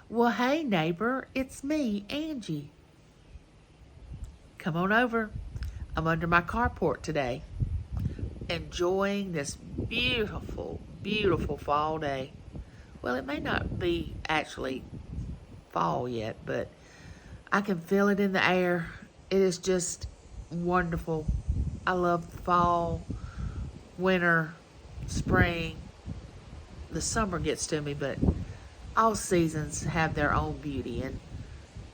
Well, hey, neighbor, it's me, Angie. Come on over. I'm under my carport today, enjoying this beautiful, beautiful fall day. Well, it may not be actually fall yet, but I can feel it in the air. It is just wonderful. I love fall, winter, spring. The summer gets to me, but all seasons have their own beauty. And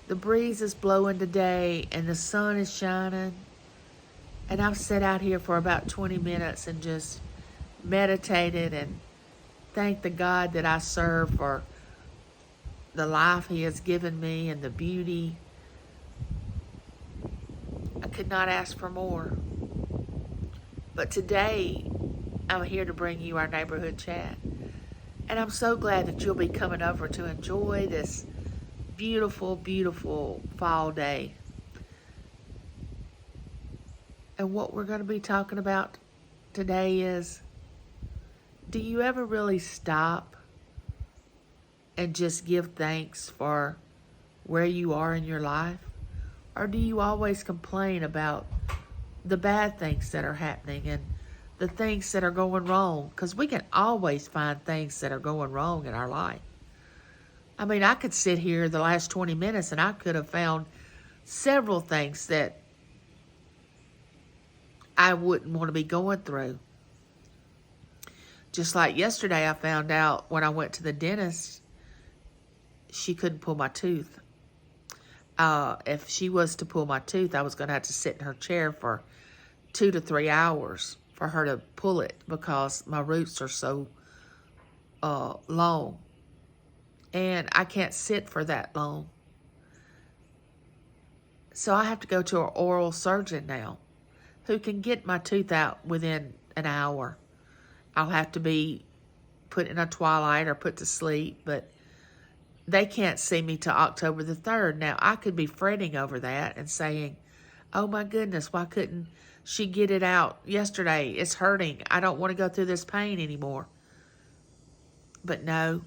the breeze is blowing today, and the sun is shining. And I've sat out here for about 20 minutes and just meditated and thanked the God that I serve for the life He has given me and the beauty. I could not ask for more. But today, I'm here to bring you our neighborhood chat. And I'm so glad that you'll be coming over to enjoy this beautiful, beautiful fall day. And what we're going to be talking about today is, do you ever really stop and just give thanks for where you are in your life? Or do you always complain about the bad things that are happening and the things that are going wrong? Because we can always find things that are going wrong in our life. I mean, I could sit here the last 20 minutes and I could have found several things that I wouldn't want to be going through. Just like yesterday, I found out when I went to the dentist, she couldn't pull my tooth. If she was to pull my tooth, I was going to have to sit in her chair for 2 to 3 hours for her to pull it because my roots are so long. And I can't sit for that long. So I have to go to an oral surgeon now who can get my tooth out within an hour. I'll have to be put in a twilight or put to sleep, but they can't see me till October the 3rd. Now, I could be fretting over that and saying, oh my goodness, why couldn't she get it out yesterday? It's hurting. I don't want to go through this pain anymore. But no,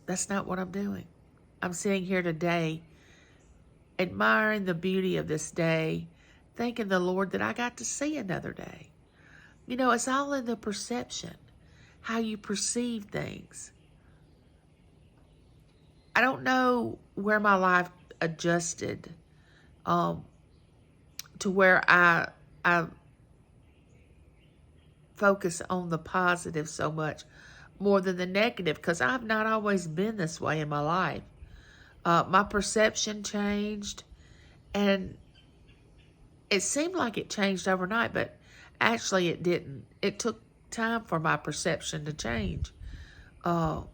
that's not what I'm doing. I'm sitting here today admiring the beauty of this day, thanking the Lord that I got to see another day. You know, it's all in the perception, how you perceive things. I don't know where my life adjusted to where I focus on the positive so much more than the negative, because I've not always been this way in my life. My perception changed, and it seemed like it changed overnight, but actually it didn't. It took time for my perception to change. You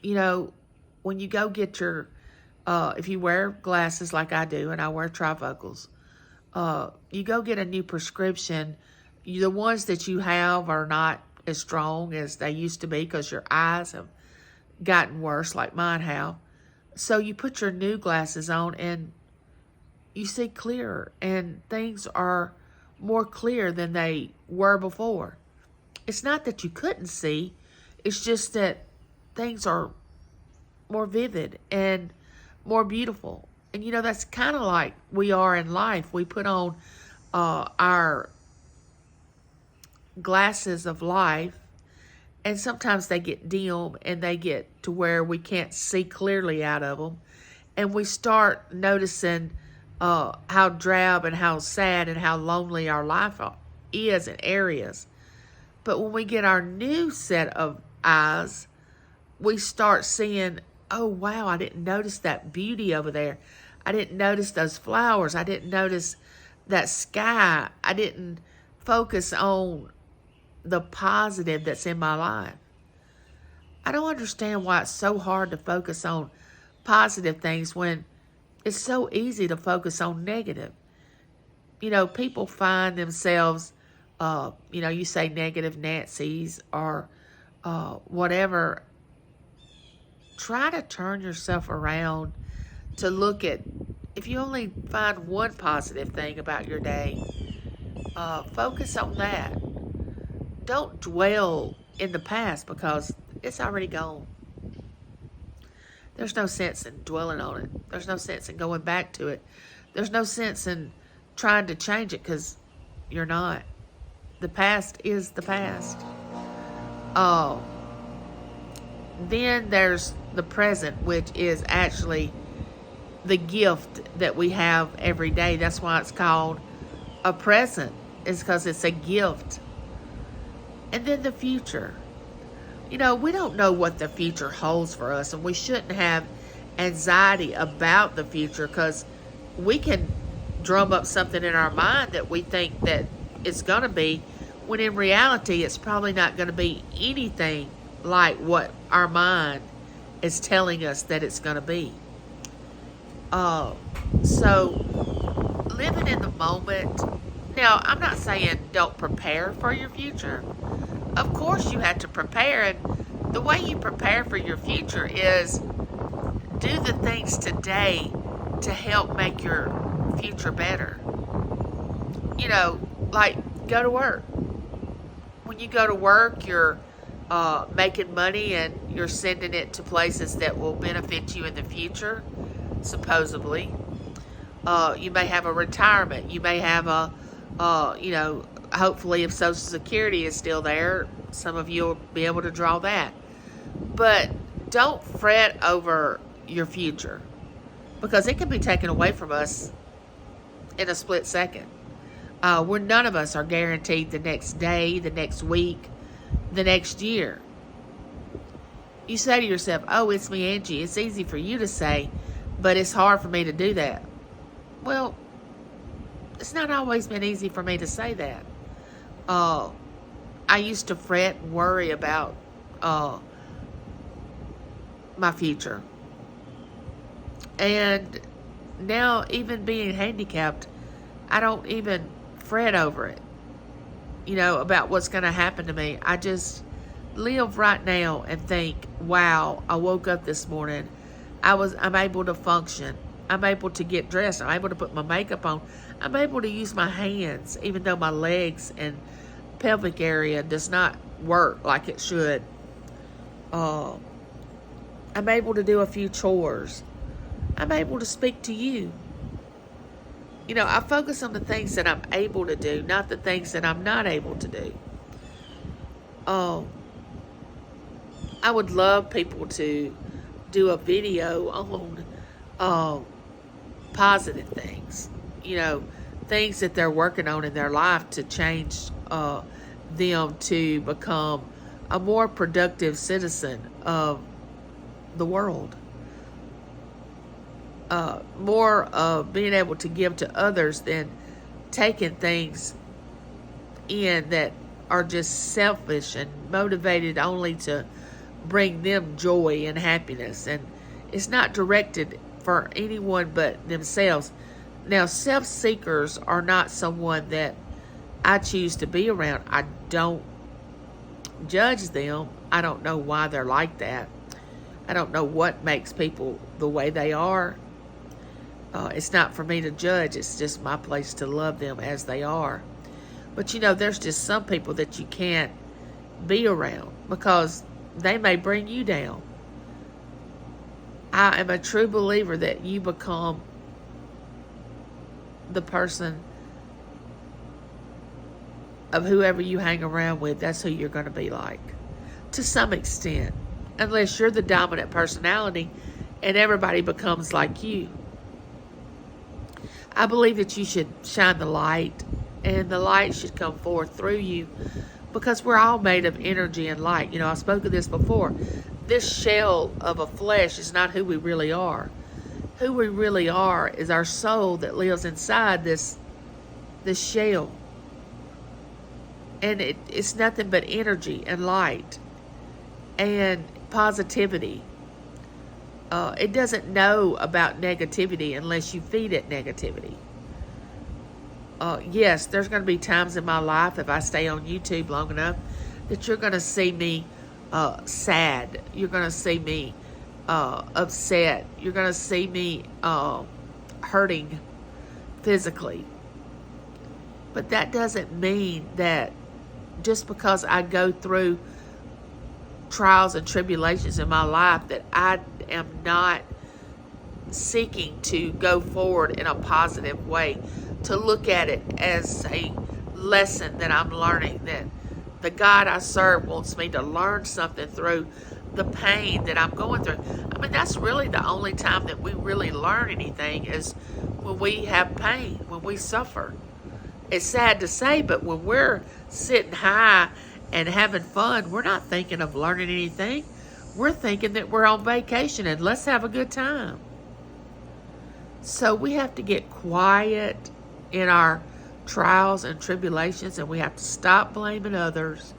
know, when you go get your, if you wear glasses like I do, and I wear trifocals, you go get a new prescription. The ones that you have are not as strong as they used to be because your eyes have gotten worse like mine have. So you put your new glasses on and you see clearer, and things are more clear than they were before. It's not that you couldn't see, it's just that things are more vivid and more beautiful. And you know, that's kind of like we are in life. We put on our glasses of life, and sometimes they get dim and they get to where we can't see clearly out of them. And we start noticing how drab and how sad and how lonely our life is in areas. But when we get our new set of eyes, we start seeing, oh wow, I didn't notice that beauty over there. I didn't notice those flowers. I didn't notice that sky. I didn't focus on the positive that's in my life. I don't understand why it's so hard to focus on positive things when it's so easy to focus on negative. You know, people find themselves, you say negative Nancy's or whatever. Try to turn yourself around to look at, if you only find one positive thing about your day, focus on that. Don't dwell in the past because it's already gone. there's no sense in dwelling on it. There's no sense in going back to it. There's no sense in trying to change it because you're not. The past is the past. Oh, then there's the present, which is actually the gift that we have every day. That's why it's called a present, is because it's a gift. And then the future. You know, we don't know what the future holds for us, and we shouldn't have anxiety about the future because we can drum up something in our mind that we think that it's going to be, when in reality it's probably not going to be anything like what our mind is telling us that it's going to be. So living in the moment. Now, I'm not saying don't prepare for your future. Of course you have to prepare, and the way you prepare for your future is do the things today to help make your future better. You know, like go to work. When you go to work, you're making money and you're sending it to places that will benefit you in the future, supposedly. You may have a retirement. You may have hopefully if Social Security is still there, some of you will be able to draw that. But don't fret over your future because it can be taken away from us in a split second. None of us are guaranteed the next day, the next week, the next year. You say to yourself, oh, it's me, Angie. It's easy for you to say, but it's hard for me to do that. Well, it's not always been easy for me to say that. I used to fret and worry about my future. And now, even being handicapped, I don't even fret over it, about what's going to happen to me. I just live right now and think, wow, I woke up this morning. I'm able to function. I'm able to get dressed. I'm able to put my makeup on. I'm able to use my hands, even though my legs and pelvic area does not work like it should. I'm able to do a few chores. I'm able to speak to you. I focus on the things that I'm able to do, not the things that I'm not able to do. I would love people to do a video on positive things, things that they're working on in their life to change them to become a more productive citizen of the world. More of being able to give to others than taking things in that are just selfish and motivated only to bring them joy and happiness. And it's not directed for anyone but themselves. Now, self-seekers are not someone that I choose to be around. I don't judge them. I don't know why they're like that. I don't know what makes people the way they are. It's not for me to judge. It's just my place to love them as they are. But there's just some people that you can't be around because they may bring you down. I am a true believer that you become the person of whoever you hang around with. That's who you're going to be like, to some extent, unless you're the dominant personality and everybody becomes like you. I believe that you should shine the light, and the light should come forth through you because we're all made of energy and light. I spoke of this before. This shell of a flesh is not who we really are. Who we really are is our soul that lives inside this shell. And it's nothing but energy and light and positivity. It doesn't know about negativity unless you feed it negativity. Yes, there's going to be times in my life, if I stay on YouTube long enough, that you're going to see me sad. You're going to see me upset. You're going to see me hurting physically. But that doesn't mean that just because I go through trials and tribulations in my life that I am not seeking to go forward in a positive way, to look at it as a lesson that I'm learning, that the God I serve wants me to learn something through the pain that I'm going through. I mean, that's really the only time that we really learn anything, is when we have pain, when we suffer. It's sad to say, but when we're sitting high and having fun, we're not thinking of learning anything. We're thinking that we're on vacation and let's have a good time. So we have to get quiet in our trials and tribulations, and we have to stop blaming others.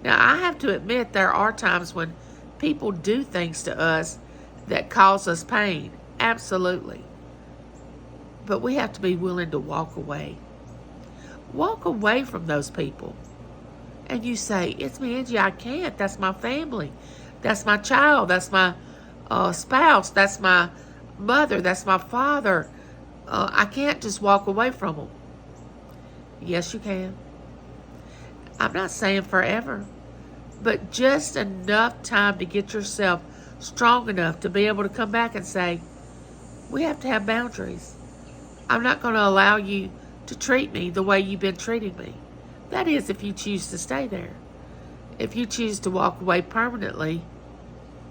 Now, I have to admit, there are times when people do things to us that cause us pain. Absolutely. But we have to be willing to walk away. Walk away from those people. And you say, it's me, Angie, I can't. That's my family. That's my child. That's my spouse. That's my mother. That's my father. I can't just walk away from them. Yes, you can. I'm not saying forever, but just enough time to get yourself strong enough to be able to come back and say, we have to have boundaries. I'm not going to allow you to treat me the way you've been treating me. That is, if you choose to stay there. If you choose to walk away permanently,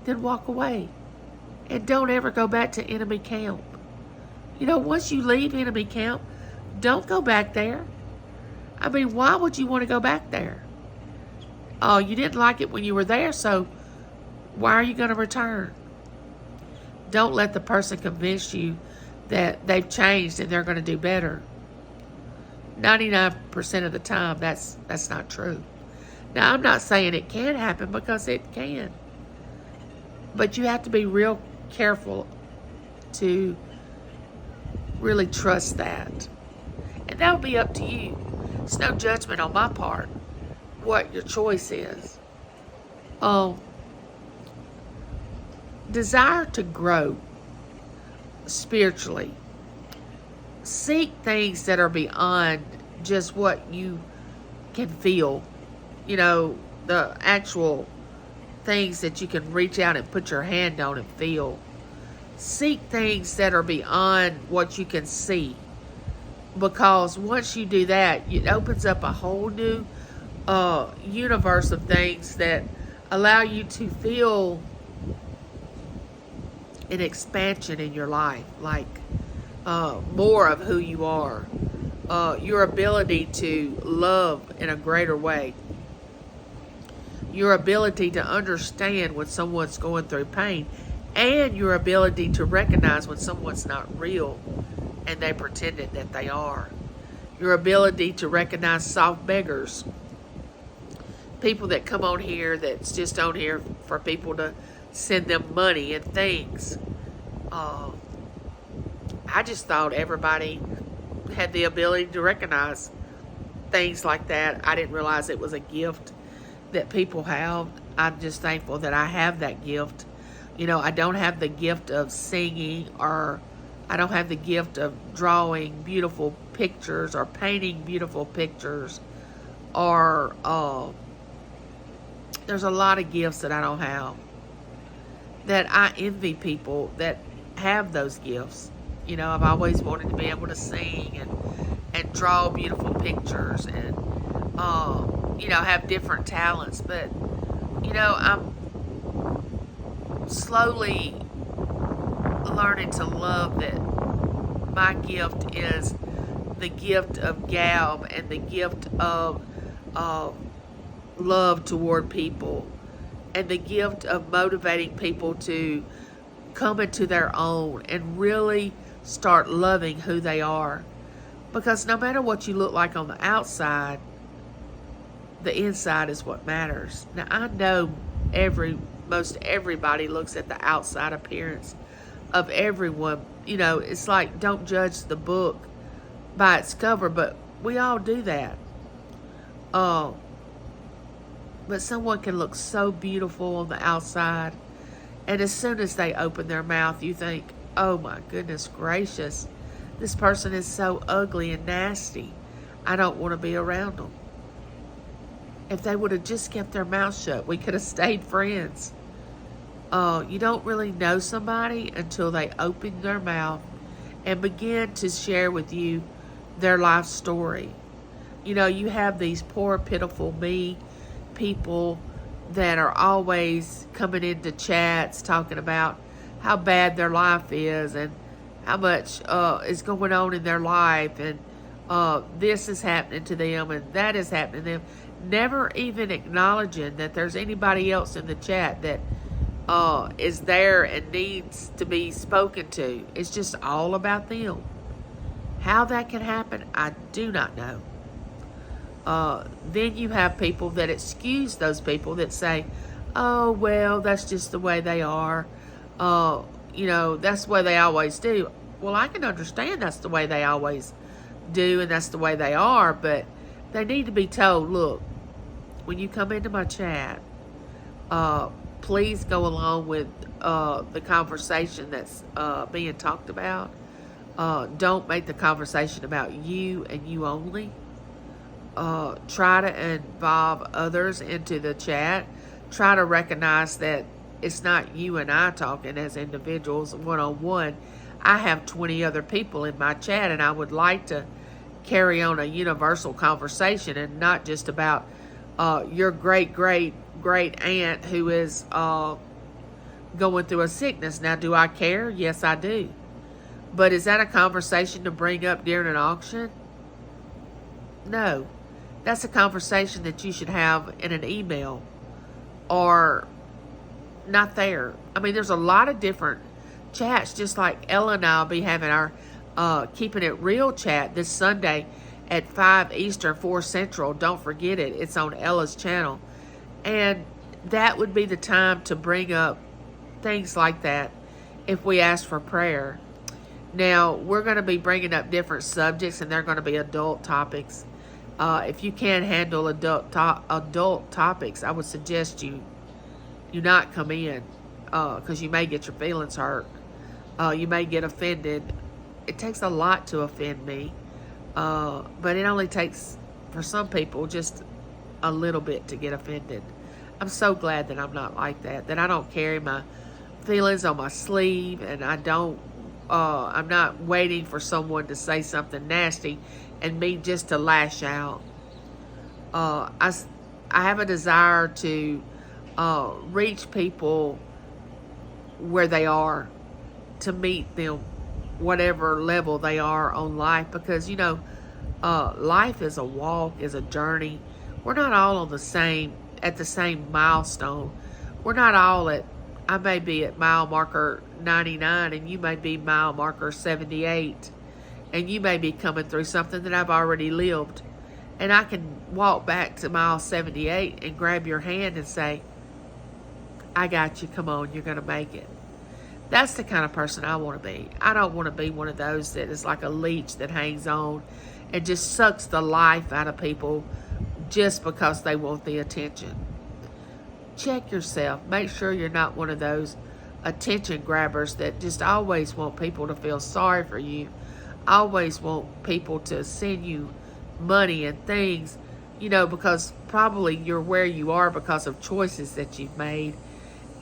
then walk away. And don't ever go back to enemy camp. You know, once you leave enemy camp, don't go back there. I mean, why would you want to go back there? Oh, you didn't like it when you were there, so why are you going to return? Don't let the person convince you that they've changed and they're going to do better. 99% of the time, that's not true. Now, I'm not saying it can't happen, because it can. But you have to be real careful to really trust that. And that will be up to you. It's no judgment on my part what your choice is. Desire to grow spiritually. Seek things that are beyond just what you can feel. You know, the actual things that you can reach out and put your hand on and feel. Seek things that are beyond what you can see. Because once you do that, it opens up a whole new universe of things that allow you to feel an expansion in your life, like more of who you are, your ability to love in a greater way, your ability to understand when someone's going through pain, and your ability to recognize when someone's not real and they pretended that they are. Your ability to recognize soft beggars, people that come on here that's just on here for people to send them money and things. I just thought everybody had the ability to recognize things like that. I didn't realize it was a gift that people have. I'm just thankful that I have that gift. You know, I don't have the gift of singing, or I don't have the gift of drawing beautiful pictures or painting beautiful pictures, or there's a lot of gifts that I don't have, that I envy people that have those gifts. You know, I've always wanted to be able to sing and draw beautiful pictures and, you know, have different talents. But, you know, I'm slowly learning to love that my gift is the gift of gab and the gift of love toward people, and the gift of motivating people to come into their own and really start loving who they are. Because no matter what you look like on the outside, the inside is what matters. Now, I know most everybody looks at the outside appearance of everyone. You know, it's like, don't judge the book by its cover, but we all do that. But someone can look so beautiful on the outside, and as soon as they open their mouth, you think, oh my goodness gracious, this person is so ugly and nasty. I don't want to be around them. If they would have just kept their mouth shut, we could have stayed friends. You don't really know somebody until they open their mouth and begin to share with you their life story. You have these poor, pitiful me people that are always coming into chats talking about how bad their life is and how much is going on in their life, and this is happening to them and that is happening to them, never even acknowledging that there's anybody else in the chat that is there and needs to be spoken to. It's just all about them. How that can happen, I do not know. Then you have people that excuse those people that say, oh, well, that's just the way they are. That's the way they always do. Well, I can understand that's the way they always do and that's the way they are, but they need to be told, look, when you come into my chat, please go along with the conversation that's being talked about. Don't make the conversation about you and you only. Try to involve others into the chat. Try to recognize that it's not you and I talking as individuals one-on-one. I have 20 other people in my chat, and I would like to carry on a universal conversation and not just about your great aunt who is going through a sickness. Now, do I care? Yes, I do. But is that a conversation to bring up during an auction? No. That's a conversation that you should have in an email or not there. I mean, there's a lot of different chats, just like Ella and I will be having our Keeping It Real chat this Sunday at 5 Eastern, 4 Central. Don't forget it. It's on Ella's channel. And that would be the time to bring up things like that if we ask for prayer. Now, we're going to be bringing up different subjects, and they're going to be adult topics. If you can't handle adult topics, I would suggest you not come in because you may get your feelings hurt. You may get offended. It takes a lot to offend me, but it only takes, for some people, just a little bit to get offended. I'm so glad that I'm not like that I don't carry my feelings on my sleeve, and I'm not waiting for someone to say something nasty and me just to lash out. I have a desire to reach people where they are, to meet them whatever level they are on life, because life is a walk, is a journey. We're not all at the same milestone. We're not all I may be at mile marker 99 and you may be mile marker 78, and you may be coming through something that I've already lived, and I can walk back to mile 78 and grab your hand and say, I got you, come on, you're going to make it. That's the kind of person I want to be. I don't want to be one of those that is like a leech that hangs on and just sucks the life out of people just because they want the attention. Check yourself. Make sure you're not one of those attention grabbers that just always want people to feel sorry for you, always want people to send you money and things, because probably you're where you are because of choices that you've made,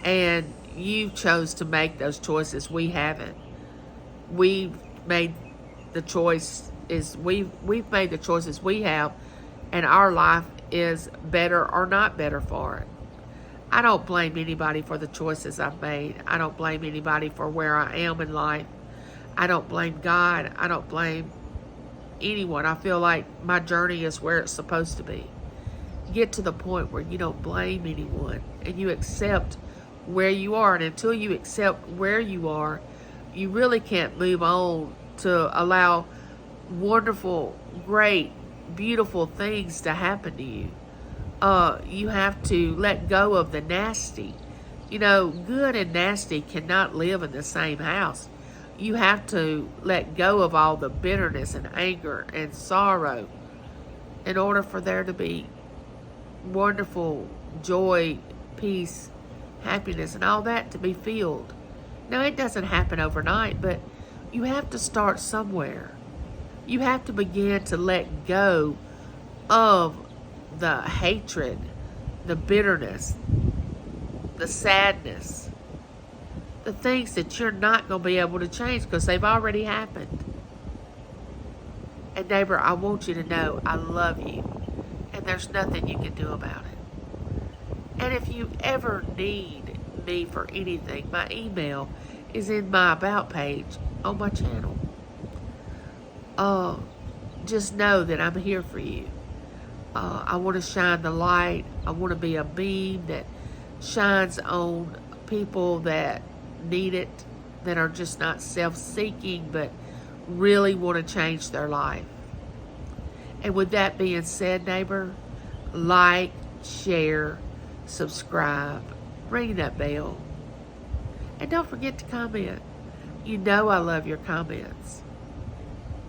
and you chose to make those choices. We haven't. We've made the choices we have, and our life is better or not better for it. I don't blame anybody for the choices I've made. I don't blame anybody for where I am in life. I don't blame God. I don't blame anyone. I feel like my journey is where it's supposed to be. Get to the point where you don't blame anyone and you accept where you are. And until you accept where you are, you really can't move on to allow wonderful, great, beautiful things to happen to you. You have to let go of the nasty. Good and nasty cannot live in the same house. You have to let go of all the bitterness and anger and sorrow in order for there to be wonderful joy, peace, happiness, and all that to be filled. Now, it doesn't happen overnight, but you have to start somewhere. You have to begin to let go of the hatred, the bitterness, the sadness, the things that you're not going to be able to change because they've already happened. And neighbor, I want you to know I love you, and there's nothing you can do about it. And if you ever need me for anything, my email is in my About page on my channel. Just know that I'm here for you. I want to shine the light. I want to be a beam that shines on people that need it, that are just not self-seeking, but really want to change their life. And with that being said, neighbor, like, share, subscribe, ring that bell. And don't forget to comment. You know I love your comments.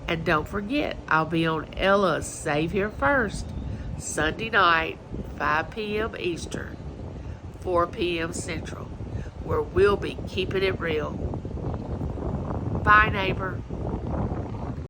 And don't forget, I'll be on Ella's Save Here First, Sunday night, 5 p.m. Eastern, 4 p.m. Central, where we'll be keeping it real. Bye, neighbor.